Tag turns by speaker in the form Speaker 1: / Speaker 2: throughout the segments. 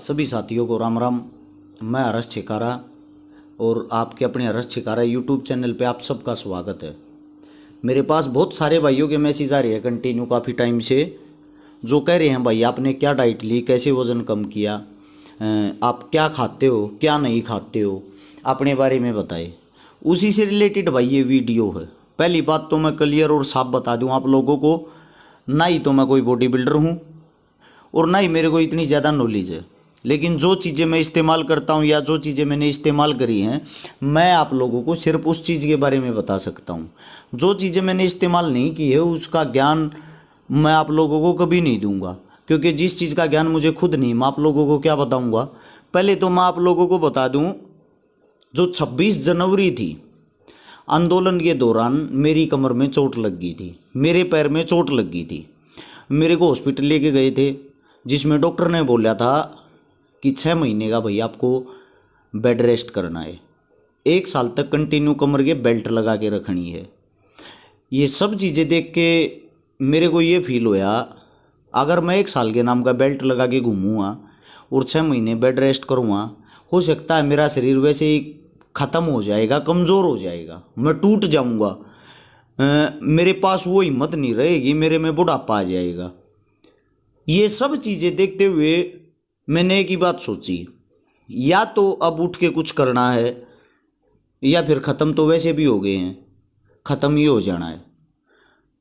Speaker 1: सभी साथियों को राम राम। मैं हर्ष छिकारा और आपके अपने हर्ष छिकारा यूट्यूब चैनल पे आप सबका स्वागत है। मेरे पास बहुत सारे भाइयों के मैसेज आ रहे हैं कंटिन्यू काफ़ी टाइम से, जो कह रहे हैं भाई आपने क्या डाइट ली, कैसे वज़न कम किया, आप क्या खाते हो क्या नहीं खाते हो, अपने बारे में बताए। उसी से रिलेटेड भाई ये वीडियो है। पहली बात तो मैं क्लियर और साफ बता दूं आप लोगों को, ना ही तो मैं कोई बॉडी बिल्डर हूँ और ना ही मेरे को इतनी ज़्यादा नॉलेज है, लेकिन जो चीज़ें मैं इस्तेमाल करता हूँ या जो चीज़ें मैंने इस्तेमाल करी हैं, मैं आप लोगों को सिर्फ उस चीज़ के बारे में बता सकता हूँ। जो चीज़ें मैंने इस्तेमाल नहीं की है उसका ज्ञान मैं आप लोगों को कभी नहीं दूंगा, क्योंकि जिस चीज़ का ज्ञान मुझे खुद नहीं, मैं आप लोगों को क्या बताऊँगा। पहले तो मैं आप लोगों को बता दूँ, जो 26 जनवरी थी आंदोलन के दौरान मेरी कमर में चोट लग गई थी, मेरे पैर में चोट लग गई थी। मेरे को हॉस्पिटल लेके गए थे, जिसमें डॉक्टर ने बोला था कि 6 महीने का भाई आपको बेड रेस्ट करना है, 1 साल तक कंटिन्यू कमर के बेल्ट लगा के रखनी है। ये सब चीज़ें देख के मेरे को ये फील होया, अगर मैं 1 साल के नाम का बेल्ट लगा के घूमूँगा और 6 महीने बेड रेस्ट करूँगा, हो सकता है मेरा शरीर वैसे ही ख़त्म हो जाएगा, कमज़ोर हो जाएगा, मैं टूट जाऊँगा, मेरे पास वो हिम्मत नहीं रहेगी, मेरे में बुढ़ापा आ जाएगा। ये सब चीज़ें देखते हुए मैंने एक ही बात सोची, या तो अब उठ के कुछ करना है या फिर ख़त्म तो वैसे भी हो गए हैं, ख़त्म ही हो जाना है।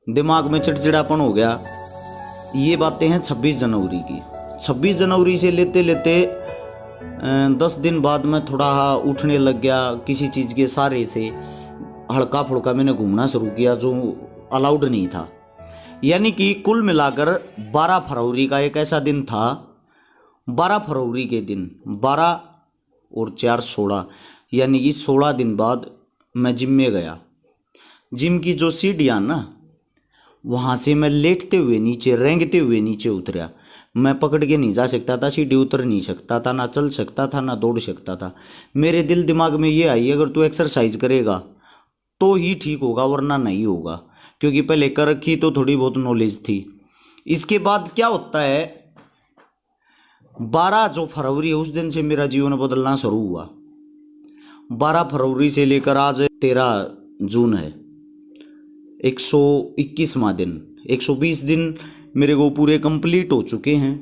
Speaker 1: दिमाग में चिड़चिड़ापन हो गया। ये बातें हैं 26 जनवरी की। 26 जनवरी से लेते लेते 10 दिन बाद मैं थोड़ा उठने लग गया, किसी चीज़ के सहारे से हल्का फुल्का मैंने घूमना शुरू किया, जो अलाउड नहीं था। यानी कि कुल मिलाकर 12 फरवरी का एक ऐसा दिन था, 12 फरवरी के दिन 12 और 4 16, यानी कि 16 दिन बाद मैं जिम में गया। जिम की जो सीढ़ियाँ ना, वहाँ से मैं लेटते हुए नीचे, रेंगते हुए नीचे उतरा। मैं पकड़ के नहीं जा सकता था, सीढ़ी उतर नहीं सकता था, ना चल सकता था, ना दौड़ सकता था। मेरे दिल दिमाग में ये आई, अगर तू एक्सरसाइज करेगा तो ही ठीक होगा वरना नहीं होगा, क्योंकि पहले कर रखी तो थोड़ी बहुत नॉलेज थी। इसके बाद क्या होता है, 12 जो फरवरी है उस दिन से मेरा जीवन बदलना शुरू हुआ। 12 फरवरी से लेकर आज 13 जून है, 121वां दिन। 120 दिन मेरे को पूरे कंप्लीट हो चुके हैं।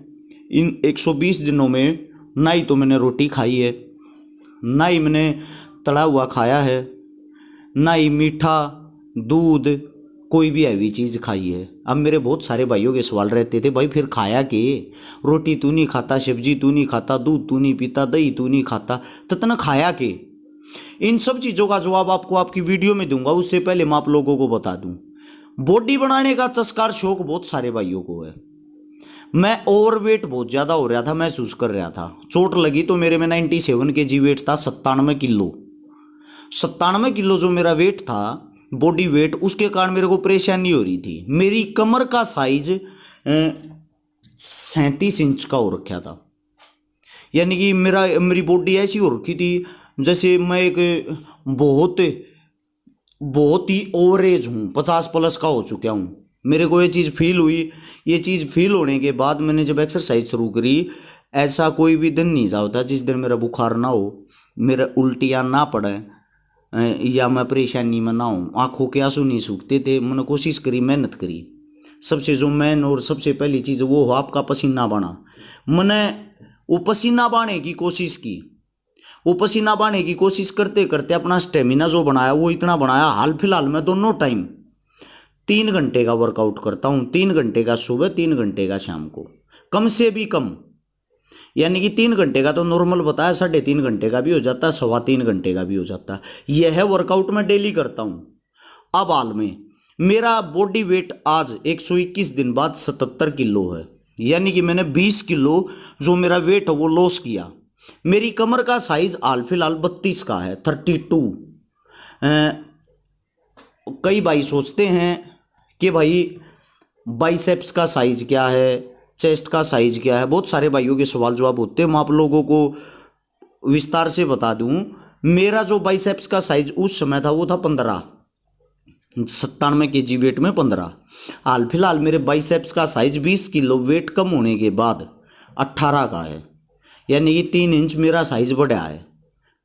Speaker 1: इन 120 दिनों में ना ही तो मैंने रोटी खाई है, ना ही मैंने तला हुआ खाया है, ना ही मीठा दूध कोई भी हैवी चीज़ खाई है। अब मेरे बहुत सारे भाइयों के सवाल रहते थे, भाई फिर खाया के, रोटी तू नहीं खाता, सब्जी तू नहीं खाता, दूध तू नहीं पीता, दही तू नहीं खाता, तो तना खाया के। इन सब चीज़ों का जवाब आपको आपकी वीडियो में दूंगा। उससे पहले मैं आप लोगों को बता दूं, बॉडी बनाने का चस्कार शौक बहुत सारे भाइयों को है। मैं ओवरवेट बहुत ज़्यादा हो रहा था, महसूस कर रहा था। चोट लगी तो मेरे में 97 kg वेट था, 97 किलो। 97 किलो जो मेरा वेट था, बॉडी वेट, उसके कारण मेरे को परेशानी हो रही थी। मेरी कमर का साइज 37 इंच का हो रखा था। यानी कि मेरी बॉडी ऐसी हो रखी थी जैसे मैं एक बहुत ही ओवर एज हूँ, 50 प्लस का हो चुका हूँ। मेरे को ये चीज़ फील हुई। ये चीज़ फील होने के बाद मैंने जब एक्सरसाइज शुरू करी, ऐसा कोई भी दिन नहीं जाता जिस दिन मेरा बुखार ना हो, मेरा उल्टियाँ ना पड़े, या मैं परेशानी में ना हूँ, आँखों के आंसू नहीं सूखते थे। मैंने कोशिश करी, मेहनत करी। सबसे जो मेन और सबसे पहली चीज़ वो हो आपका पसीना बहाना। मैंने वो पसीना बहाने की कोशिश की। वो पसीना बहाने की कोशिश करते करते अपना स्टेमिना जो बनाया वो इतना बनाया। हाल फिलहाल मैं दोनों टाइम 3 घंटे का वर्कआउट करता हूँ, 3 घंटे का सुबह, 3 घंटे का शाम को, कम से भी कम। यानी कि 3 घंटे का तो नॉर्मल बताया, 3.5 घंटे का भी हो जाता है, 3.25 घंटे का भी हो जाता है। यह है वर्कआउट मैं डेली करता हूँ। अब हाल में मेरा बॉडी वेट आज 121 दिन बाद 77 किलो है। यानी कि मैंने 20 किलो जो मेरा वेट है वो लॉस किया। मेरी कमर का साइज हाल फिलहाल 32 का है, 32। कई भाई सोचते हैं कि भाई बाइसेप्स का साइज क्या है, चेस्ट का साइज क्या है, बहुत सारे भाइयों के सवाल जवाब होते हैं। मैं आप लोगों को विस्तार से बता दूं, मेरा जो बाइसेप्स का साइज उस समय था वो था 15, 97 kg वेट में 15। हाल फिलहाल मेरे बाइसेप्स का साइज 20 किलो वेट कम होने के बाद 18 का है। यानी कि 3 इंच मेरा साइज बढ़ा है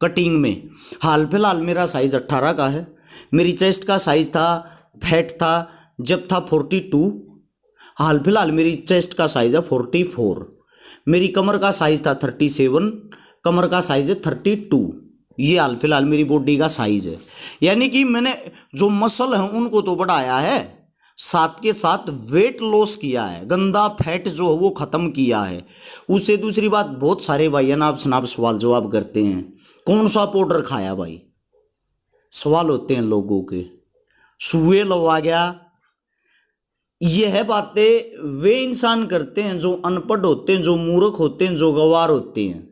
Speaker 1: कटिंग में। हाल फिलहाल मेरा साइज 18 का है। मेरी चेस्ट का साइज था, फैट था जब था 42। हाल फिलहाल मेरी चेस्ट का साइज है 44। मेरी कमर का साइज था 37, कमर का साइज है 32। ये हाल फिलहाल मेरी बॉडी का साइज है। यानी कि मैंने जो मसल है उनको तो बढ़ाया है, साथ के साथ वेट लॉस किया है, गंदा फैट जो है वो खत्म किया है। उससे दूसरी बात, बहुत सारे भाई अनाप शनाप सवाल जवाब करते हैं, कौन सा पाउडर खाया भाई, सवाल होते हैं लोगों के, सुए लवा गया। यह बातें वे इंसान करते हैं जो अनपढ़ होते हैं, जो मूर्ख होते हैं, जो गवार होते हैं।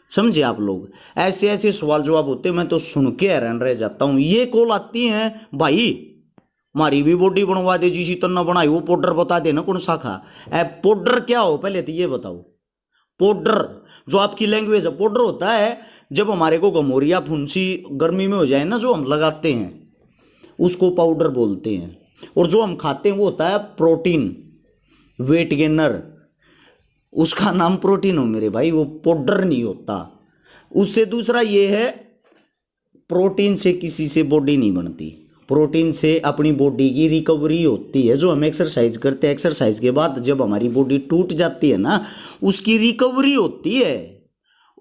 Speaker 1: समझे आप लोग, ऐसे ऐसे सवाल जवाब होते हैं, मैं तो सुन के हैरान रह जाता हूं। ये कॉल आती हैं, भाई हमारी भी बॉडी बनवा दे, जिसी तरह बनाई वो पाउडर बता देना कौन सा खा। पाउडर क्या हो पहले तो ये बताओ। पाउडर जो आपकी लैंग्वेज है, पाउडर होता है जब हमारे को गमोरिया फुंसी गर्मी में हो जाए ना, जो हम लगाते हैं उसको पाउडर बोलते हैं। और जो हम खाते हैं वो होता है प्रोटीन, वेट गेनर, उसका नाम प्रोटीन हो मेरे भाई, वो पाउडर नहीं होता। उससे दूसरा ये है, प्रोटीन से किसी से बॉडी नहीं बनती, प्रोटीन से अपनी बॉडी की रिकवरी होती है। जो हम एक्सरसाइज करते हैं, एक्सरसाइज के बाद जब हमारी बॉडी टूट जाती है ना, उसकी रिकवरी होती है,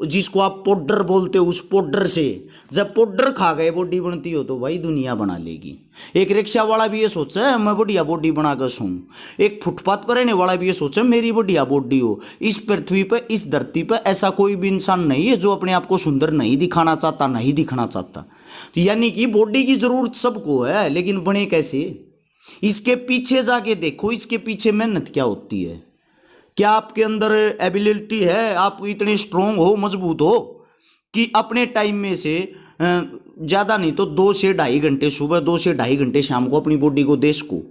Speaker 1: जिसको आप पाउडर बोलते हो। उस पाउडर से जब पाउडर खा गए बॉडी बनती हो तो भाई दुनिया बना लेगी। एक रिक्शा वाला भी ये सोचा है मैं बढ़िया बॉडी बनाकर सोऊं, एक फुटपाथ पर रहने वाला भी ये सोचा मेरी बढ़िया बॉडी हो। इस पृथ्वी पर, इस धरती पर ऐसा कोई भी इंसान नहीं है जो अपने आप को सुंदर नहीं दिखाना चाहता, नहीं दिखना चाहता। तो यानी कि बॉडी की जरूरत सबको है, लेकिन बने कैसे, इसके पीछे जाके देखो, इसके पीछे मेहनत क्या होती है। क्या आपके अंदर एबिलिटी है, आप इतने स्ट्रोंग हो, मजबूत हो कि अपने टाइम में से ज़्यादा नहीं तो 2 से ढाई घंटे सुबह, 2 से ढाई घंटे शाम को अपनी बॉडी को दे सको,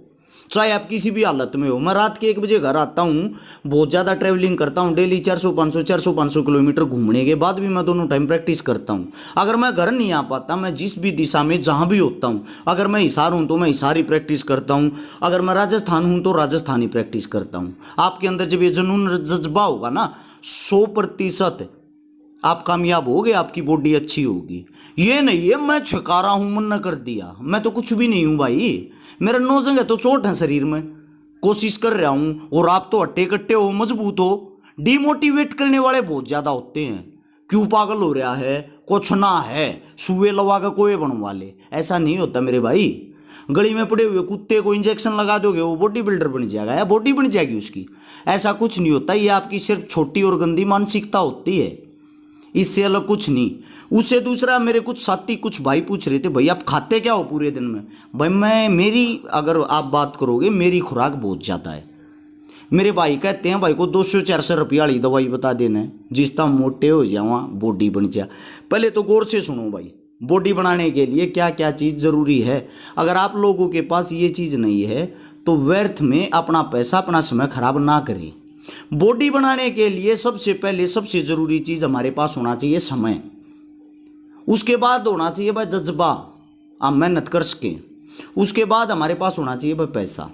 Speaker 1: चाहे आप किसी भी हालत में हो। मैं रात के 1 बजे घर आता हूँ, बहुत ज़्यादा ट्रैवलिंग करता हूँ डेली, 400-500 किलोमीटर घूमने के बाद भी मैं दोनों टाइम प्रैक्टिस करता हूँ। अगर मैं घर नहीं आ पाता, मैं जिस भी दिशा में जहाँ भी होता हूँ, अगर मैं हिसार हूँ तो मैं हिसारी प्रैक्टिस करता हूँ, अगर मैं राजस्थान हूँ तो राजस्थानी प्रैक्टिस करता हूँ। आपके अंदर जब ये जुनून जज्बा होगा ना, 100% आप कामयाब होगे, आपकी बॉडी अच्छी होगी। ये नहीं है मैं छकारा हूँ, मन न कर दिया, मैं तो कुछ भी नहीं हूँ भाई, मेरा 9 जगह तो चोट है शरीर में, कोशिश कर रहा हूँ। और आप तो हट्टे कट्टे हो, मजबूत हो। डिमोटिवेट करने वाले बहुत ज़्यादा होते हैं, क्यों पागल हो रहा है, कुछ ना है, सुए लवा का कोई बनवा ले। ऐसा नहीं होता मेरे भाई। गली में पड़े हुए कुत्ते को इंजेक्शन लगा दोगे वो बॉडी बिल्डर बन जाएगा या बॉडी बन जाएगी उसकी, ऐसा कुछ नहीं होता। ये आपकी सिर्फ छोटी और गंदी मानसिकता होती है, इससे अलग कुछ नहीं। उससे दूसरा, मेरे कुछ साथी, कुछ भाई पूछ रहे थे भाई आप खाते क्या हो पूरे दिन में। भाई मेरी अगर आप बात करोगे, मेरी खुराक बहुत ज़्यादा है। मेरे भाई कहते हैं भाई को 200-400 रुपया वाली दवाई बता देना है, जिस तरह मोटे हो जावा बॉडी बन जा। पहले तो गौर से सुनो भाई, बॉडी बनाने के लिए क्या क्या चीज़ ज़रूरी है। अगर आप लोगों के पास ये चीज़ नहीं है तो व्यर्थ में अपना पैसा, अपना समय खराब ना करें। बॉडी बनाने के लिए सबसे पहले, सबसे ज़रूरी चीज़ हमारे पास होना चाहिए समय। उसके बाद होना चाहिए भाई जज्बा, आप मेहनत कर सकें। उसके बाद हमारे पास होना चाहिए भाई पैसा।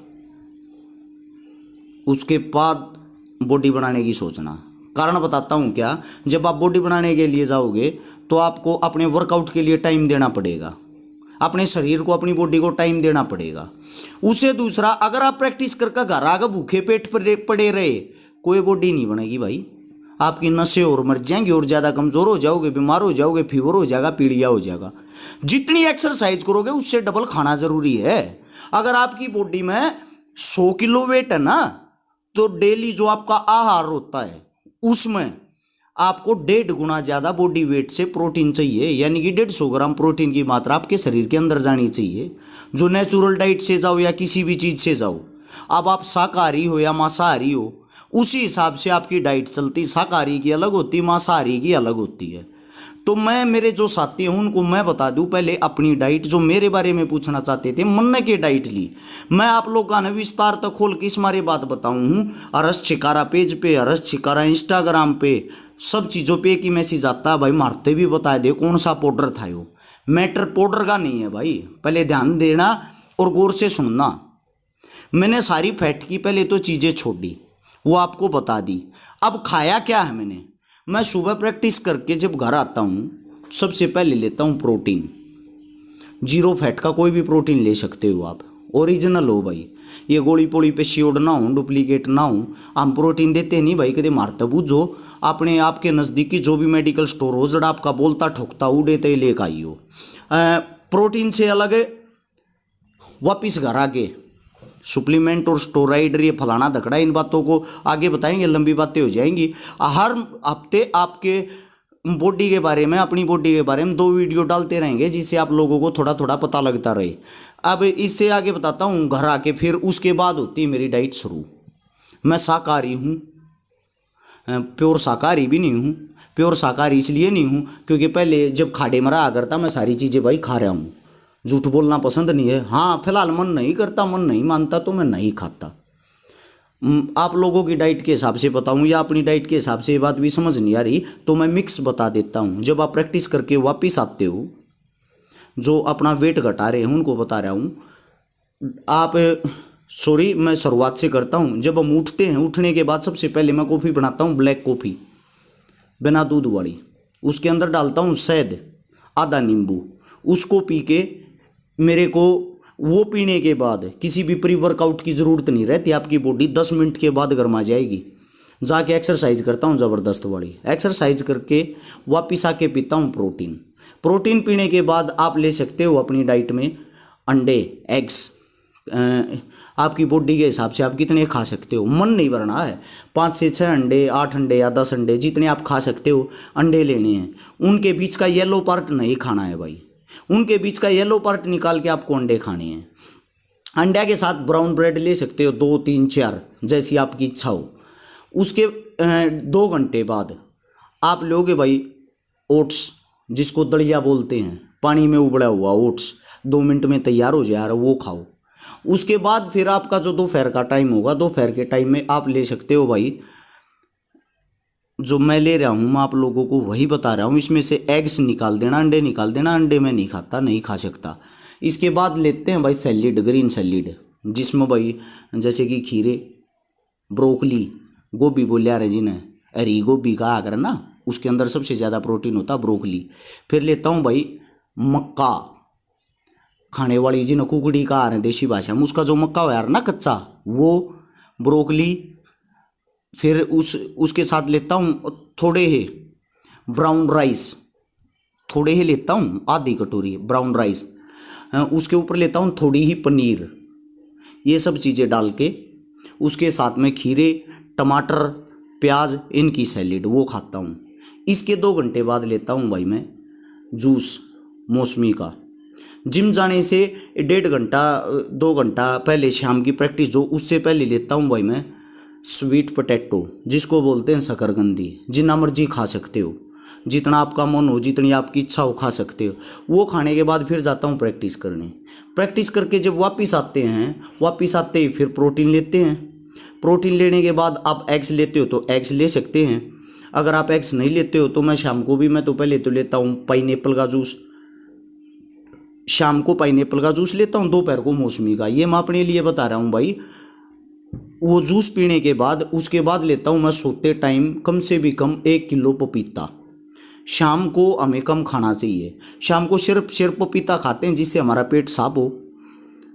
Speaker 1: उसके बाद बॉडी बनाने की सोचना। कारण बताता हूँ क्या, जब आप बॉडी बनाने के लिए जाओगे तो आपको अपने वर्कआउट के लिए टाइम देना पड़ेगा, अपने शरीर को, अपनी बॉडी को टाइम देना पड़ेगा। उससे दूसरा, अगर आप प्रैक्टिस करके घर आकर भूखे पेट पर पड़े रहे, कोई बॉडी नहीं बनेगी भाई। आपकी नसें और मर जाएंगी और ज़्यादा कमज़ोर हो जाओगे, बीमार हो जाओगे, फीवर हो जाएगा, पीलिया हो जाएगा। जितनी एक्सरसाइज करोगे उससे डबल खाना ज़रूरी है। अगर आपकी बॉडी में 100 किलो वेट है ना, तो डेली जो आपका आहार होता है उसमें आपको 1.5 गुना ज़्यादा बॉडी वेट से प्रोटीन चाहिए, यानी कि 150 ग्राम प्रोटीन की मात्रा आपके शरीर के अंदर जानी चाहिए। जो नेचुरल डाइट से जाओ या किसी भी चीज़ से जाओ, अब आप शाकाहारी हो या मांसाहारी हो, उसी हिसाब से आपकी डाइट चलती। शाकाहारी की अलग होती, मांसाहारी की अलग होती है। तो मैं, मेरे जो साथी हैं उनको मैं बता दूं पहले अपनी डाइट, जो मेरे बारे में पूछना चाहते थे, मन के डाइट ली। मैं आप लोग का विस्तार तक खोल के इस मारे बात बताऊँ हूँ। अरस छिकारा पेज पे, अरस छिकारा इंस्टाग्राम पे, सब चीज़ों पे कि मैसेज आता है भाई, मारते भी बता दे कौन सा पाउडर था। वो मैटर पाउडर का नहीं है भाई, पहले ध्यान देना और गौर से सुनना। मैंने सारी फैट की पहले तो चीज़ें छोड़ दी, वो आपको बता दी। अब खाया क्या है मैंने, मैं सुबह प्रैक्टिस करके जब घर आता हूँ सबसे पहले लेता हूँ प्रोटीन। जीरो फैट का कोई भी प्रोटीन ले सकते हो आप, ओरिजिनल हो भाई। ये गोली पोली पे श्योर्ड ना हो, डुप्लीकेट ना हो। हम प्रोटीन देते नहीं भाई कदे मारता बूझो। अपने आपके नज़दीकी जो भी मेडिकल स्टोर हो, जड़ा आपका बोलता ठोकता उड़े तो लेकर आइयो। प्रोटीन से अलग वापिस घर आके सुप्लीमेंट और स्टोराइड ये फलाना धकड़ा, इन बातों को आगे बताएंगे, लंबी बातें हो जाएंगी। हर हफ्ते आपके बॉडी के बारे में, अपनी बॉडी के बारे में 2 वीडियो डालते रहेंगे, जिससे आप लोगों को थोड़ा थोड़ा पता लगता रहे। अब इससे आगे बताता हूँ घर आके, फिर उसके बाद होती है मेरी डाइट शुरू। मैं शाकाहारी हूँ, प्योर शाकाहारी भी नहीं हूँ। प्योर शाकाहारी इसलिए नहीं हूँ क्योंकि पहले जब खाड़े में रहा करता मैं सारी चीज़ें भाई खा रहा हूँ। झूठ बोलना पसंद नहीं है। हाँ फिलहाल मन नहीं करता, मन नहीं मानता तो मैं नहीं खाता। आप लोगों की डाइट के हिसाब से बताऊं या अपनी डाइट के हिसाब से ये बात भी समझ नहीं आ रही तो मैं मिक्स बता देता हूं। जब आप प्रैक्टिस करके वापस आते हो, जो अपना वेट घटा रहे हैं उनको बता रहा हूं। आप सॉरी मैं शुरुआत से करता हूं। जब हम उठते हैं, उठने के बाद सबसे पहले मैं कॉफ़ी बनाता हूं, ब्लैक कॉफ़ी बिना दूध वाली। उसके अंदर डालता हूं शहद, आधा नींबू। उसको पी के मेरे को, वो पीने के बाद किसी भी प्री वर्कआउट की ज़रूरत नहीं रहती। आपकी बॉडी 10 मिनट के बाद गर्मा जाएगी। जाके एक्सरसाइज करता हूँ ज़बरदस्त वाली। एक्सरसाइज करके वापस आके पीता हूँ प्रोटीन। प्रोटीन पीने के बाद आप ले सकते हो अपनी डाइट में अंडे, एग्स। आपकी बॉडी के हिसाब से आप कितने खा सकते हो, मन नहीं भरना है। 5 से 6 अंडे, 8 अंडे या 10 अंडे, जितने आप खा सकते हो अंडे लेने हैं। उनके बीच का येलो पार्ट नहीं खाना है भाई। उनके बीच का येलो पार्ट निकाल के आपको अंडे खाने हैं। अंडे के साथ ब्राउन ब्रेड ले सकते हो, 2, 3, 4 जैसी आपकी इच्छा हो। उसके 2 घंटे बाद आप लोगे भाई ओट्स, जिसको दलिया बोलते हैं, पानी में उबला हुआ ओट्स। 2 मिनट में तैयार हो जाए, वो खाओ। उसके बाद फिर आपका जो दोपहर का टाइम होगा, दोपहर के टाइम में आप ले सकते हो भाई, जो मैं ले रहा हूँ मैं आप लोगों को वही बता रहा हूँ। इसमें से एग्स निकाल देना, अंडे निकाल देना। अंडे मैं नहीं खाता, नहीं खा सकता। इसके बाद लेते हैं भाई सैलिड, ग्रीन सैलिड, जिसमें भाई जैसे कि खीरे, ब्रोकली, गोभी बोले आ रहे जिन्हें, हरी गोभी कहा कर ना, उसके अंदर सबसे ज़्यादा प्रोटीन होता ब्रोकली। फिर लेता हूँ भाई मक्का, खाने वाली जिन्हें कुकड़ी का आ रहे हैं देसी भाषा में, उसका जो मक्का हो यार ना कच्चा, वो, ब्रोकली। फिर उसके साथ लेता हूँ थोड़े ही ब्राउन राइस, थोड़े ही लेता हूँ, आधी कटोरी ब्राउन राइस। उसके ऊपर लेता हूँ थोड़ी ही पनीर। ये सब चीज़ें डाल के उसके साथ में खीरे, टमाटर, प्याज, इनकी सैलेड वो खाता हूँ। इसके 2 घंटे बाद लेता हूँ भाई मैं जूस मौसमी का। जिम जाने से 1.5 घंटा 2 घंटा पहले शाम की प्रैक्टिस जो, उससे पहले लेता हूँ भाई मैं स्वीट पोटैटो, जिसको बोलते हैं शकरकंदी। जितना मर्जी खा सकते हो, जितना आपका मन हो, जितनी आपकी इच्छा हो खा सकते हो। वो खाने के बाद फिर जाता हूँ प्रैक्टिस करने। प्रैक्टिस करके जब वापस आते हैं, वापस आते ही फिर प्रोटीन लेते हैं। प्रोटीन लेने के बाद आप एग्स लेते हो तो एग्स ले सकते हैं। अगर आप एग्स नहीं लेते हो तो मैं शाम को भी, मैं तो पहले तो लेता हूँ पाइनएप्पल का जूस। शाम को पाइनएप्पल का जूस लेता हूँ, दोपहर को मौसमी का। ये मैं अपने लिए बता रहा हूँ भाई। वो जूस पीने के बाद उसके बाद लेता हूँ मैं सोते टाइम कम से भी कम 1 किलो पपीता। शाम को हमें कम खाना चाहिए। शाम को सिर्फ पपीता खाते हैं जिससे हमारा पेट साफ हो,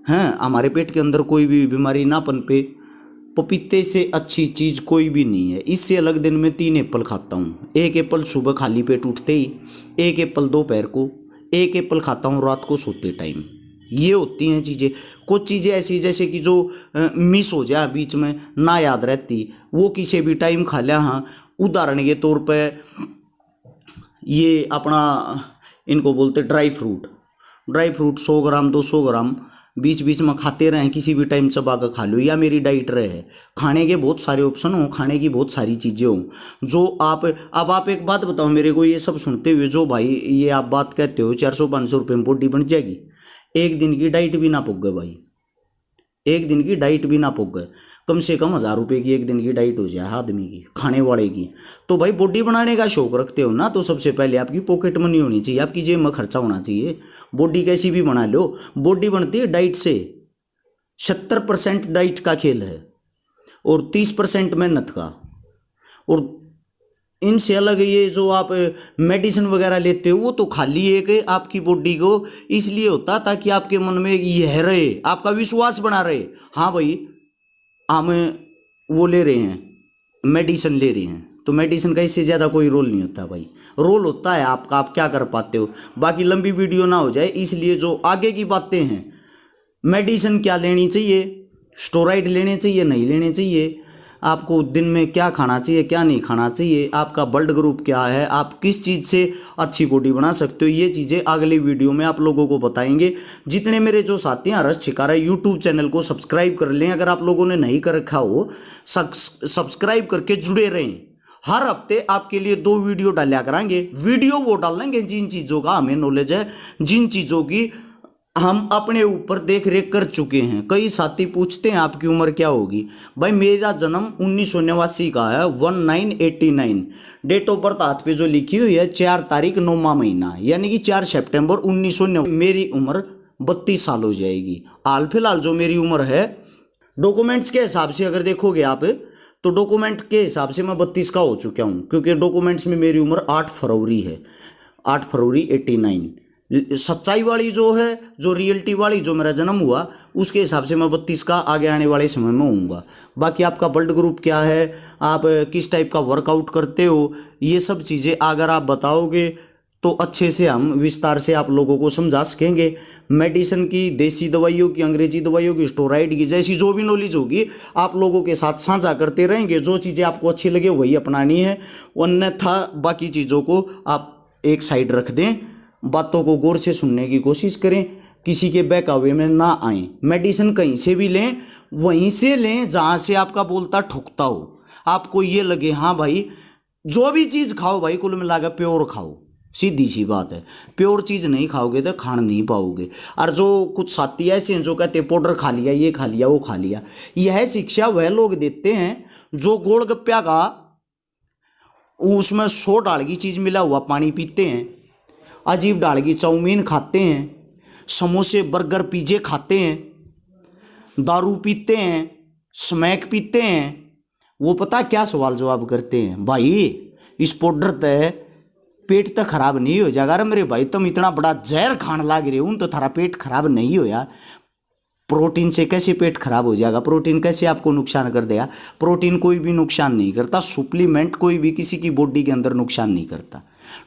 Speaker 1: हैं, हमारे पेट के अंदर कोई भी बीमारी ना पनपे। पपीते से अच्छी चीज़ कोई भी नहीं है। इससे अलग दिन में 3 एप्पल खाता हूँ। 1 एप्पल सुबह खाली पेट उठते ही, 1 एप्पल दोपहर को, 1 एप्पल खाता हूँ रात को सोते टाइम। ये होती हैं चीज़ें। कुछ चीज़ें ऐसी जैसे कि जो मिस हो जाए, बीच में ना याद रहती, वो किसी भी टाइम खा लिया। हाँ, उदाहरण के तौर पे ये अपना इनको बोलते ड्राई फ्रूट। 100 ग्राम 200 ग्राम बीच बीच में खाते रहें, किसी भी टाइम चबा कर खा लो, या मेरी डाइट रहे। खाने के बहुत सारे ऑप्शन हो, खाने की बहुत सारी चीज़ें हों जो आप। अब आप एक बात बताओ मेरे को, ये सब सुनते हुए जो भाई ये आप बात कहते हो 400-500 रुपये में बॉडी बन जाएगी, एक दिन की डाइट भी ना पुग गए भाई। एक दिन की डाइट भी ना पुग गए, कम से कम 1000 रुपये की एक दिन की डाइट हो जाए आदमी की, खाने वाले की। तो भाई बॉडी बनाने का शौक रखते हो ना, तो सबसे पहले आपकी पॉकेट मनी होनी चाहिए, आपकी जेब में खर्चा होना चाहिए। बॉडी कैसी भी बना लो, बॉडी बनती है डाइट से। 70% डाइट का खेल है और 30% मेहनत का। और इनसे अलग ये जो आप मेडिसिन वगैरह लेते हो वो तो खाली एक आपकी बॉडी को इसलिए होता ताकि आपके मन में यह रहे, आपका विश्वास बना रहे, हाँ भाई हम वो ले रहे हैं, मेडिसिन ले रहे हैं। तो मेडिसिन का इससे ज़्यादा कोई रोल नहीं होता भाई। रोल होता है आपका, आप क्या कर पाते हो। बाकी लंबी वीडियो ना हो जाए इसलिए जो आगे की बातें हैं, मेडिसिन क्या लेनी चाहिए, स्टेरॉइड लेने चाहिए नहीं लेने चाहिए, आपको दिन में क्या खाना चाहिए क्या नहीं खाना चाहिए, आपका ब्लड ग्रुप क्या है, आप किस चीज़ से अच्छी बॉडी बना सकते हो, ये चीज़ें अगली वीडियो में आप लोगों को बताएंगे। जितने मेरे जो साथी हैं हर्ष छिकारा यूट्यूब चैनल को सब्सक्राइब कर लें, अगर आप लोगों ने नहीं कर रखा हो सब्सक्राइब करके जुड़े रहें। हर हफ्ते आपके लिए 2 वीडियो डाला कराएंगे। वीडियो वो डालेंगे जिन चीज़ों का हमें नॉलेज है, जिन चीज़ों की हम अपने ऊपर देख रेख कर चुके हैं। कई साथी पूछते हैं आपकी उम्र क्या होगी। भाई मेरा जन्म 1989 का है, 1989। डेट ऑफ बर्थ हाथ पे जो लिखी हुई है 4 तारीख 9वां महीना, यानी कि 4 सितंबर 1990। मेरी उम्र 32 साल हो जाएगी। हाल फिलहाल जो मेरी उम्र है डॉक्यूमेंट्स के हिसाब से अगर देखोगे आप, तो डॉक्यूमेंट के हिसाब से मैं 32 का हो चुका हूँ, क्योंकि डॉक्यूमेंट्स में मेरी उम्र 8 फरवरी है, 8 फरवरी 89। सच्चाई वाली जो है, जो रियलिटी वाली जो मेरा जन्म हुआ उसके हिसाब से मैं 32 का आगे आने वाले समय में होऊंगा। बाकी आपका ब्लड ग्रुप क्या है, आप किस टाइप का वर्कआउट करते हो, ये सब चीज़ें अगर आप बताओगे तो अच्छे से हम विस्तार से आप लोगों को समझा सकेंगे। मेडिसिन की, देसी दवाइयों की, अंग्रेजी दवाइयों की, स्टेरॉइड की, जैसी जो भी नॉलेज होगी आप लोगों के साथ साझा करते रहेंगे। जो चीज़ें आपको अच्छी लगे वही अपनानी है, अन्यथा बाकी चीज़ों को आप एक साइड रख दें। बातों को गौर से सुनने की कोशिश करें, किसी के बहकावे में ना आए। मेडिसिन कहीं से भी लें, वहीं से लें जहाँ से आपका बोलता ठुकता हो, आपको ये लगे हाँ भाई जो भी चीज़ खाओ भाई कुल मिलाकर प्योर खाओ। सीधी सी बात है, प्योर चीज़ नहीं खाओगे तो खान नहीं पाओगे। और जो कुछ साथी ऐसे हैं जो कहते पाउडर खा लिया, ये खा लिया, वो खा लिया, यह शिक्षा वह लोग देते हैं जो गोलगप्पा का उसमें 100 डाल की चीज़ मिला हुआ पानी पीते हैं, अजीब डाल की चाउमीन खाते हैं, समोसे बर्गर पिज्जे खाते हैं, दारू पीते हैं, स्मैक पीते हैं। वो पता क्या सवाल जवाब करते हैं, भाई इस पाउडर तय पेट तो खराब नहीं हो जाएगा। अरे मेरे भाई तुम इतना बड़ा जहर खान लाग रहे हो तो थारा पेट खराब नहीं होया। प्रोटीन से कैसे पेट खराब हो जाएगा, प्रोटीन कैसे आपको नुकसान कर देगा। प्रोटीन कोई भी नुकसान नहीं करता, सुप्लीमेंट कोई भी किसी की बॉडी के अंदर नुकसान नहीं करता।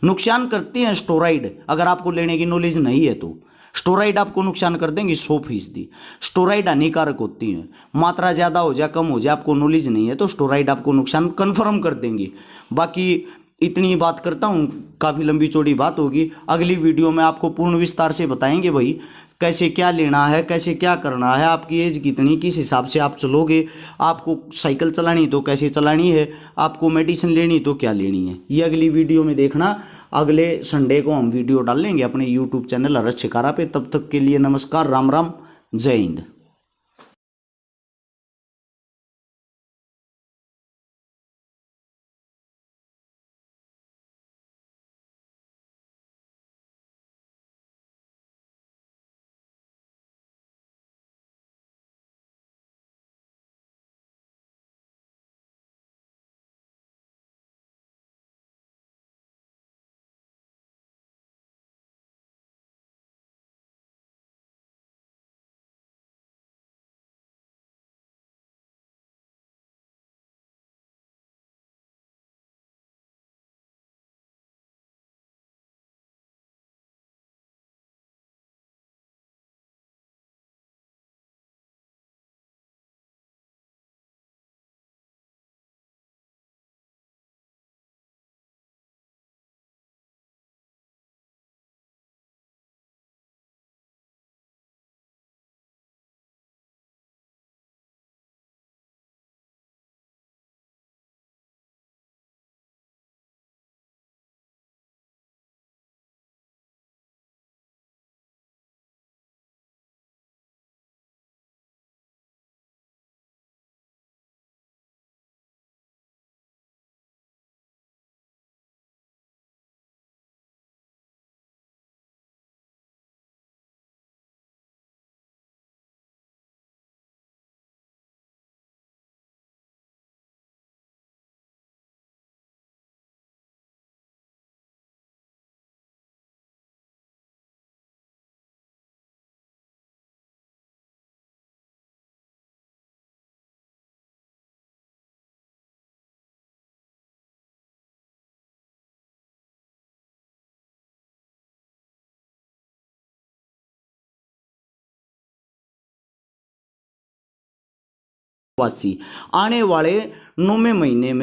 Speaker 1: नुकसान करते हैं स्टेरॉइड, अगर आपको लेने की नॉलेज नहीं है तो स्टेरॉइड आपको नुकसान कर देंगे 100%। स्टेरॉइड हानिकारक होती हैं, मात्रा ज़्यादा हो जाए कम हो जाए आपको नॉलेज नहीं है तो स्टेरॉइड आपको नुकसान कन्फर्म कर देंगे। बाकी इतनी बात करता हूँ, काफ़ी लंबी चौड़ी बात होगी, अगली वीडियो में आपको पूर्ण विस्तार से बताएंगे भाई कैसे क्या लेना है, कैसे क्या करना है, आपकी एज कितनी, किस हिसाब से आप चलोगे, आपको साइकिल चलानी तो कैसे चलानी है, आपको मेडिसिन लेनी तो क्या लेनी है, ये अगली वीडियो में देखना। अगले संडे को हम वीडियो डाल लेंगे अपने यूट्यूब चैनल हर्ष छिकारा पे। तब तक के लिए नमस्कार, राम राम, जय हिंद। वासी आने वाले 9वें महीने में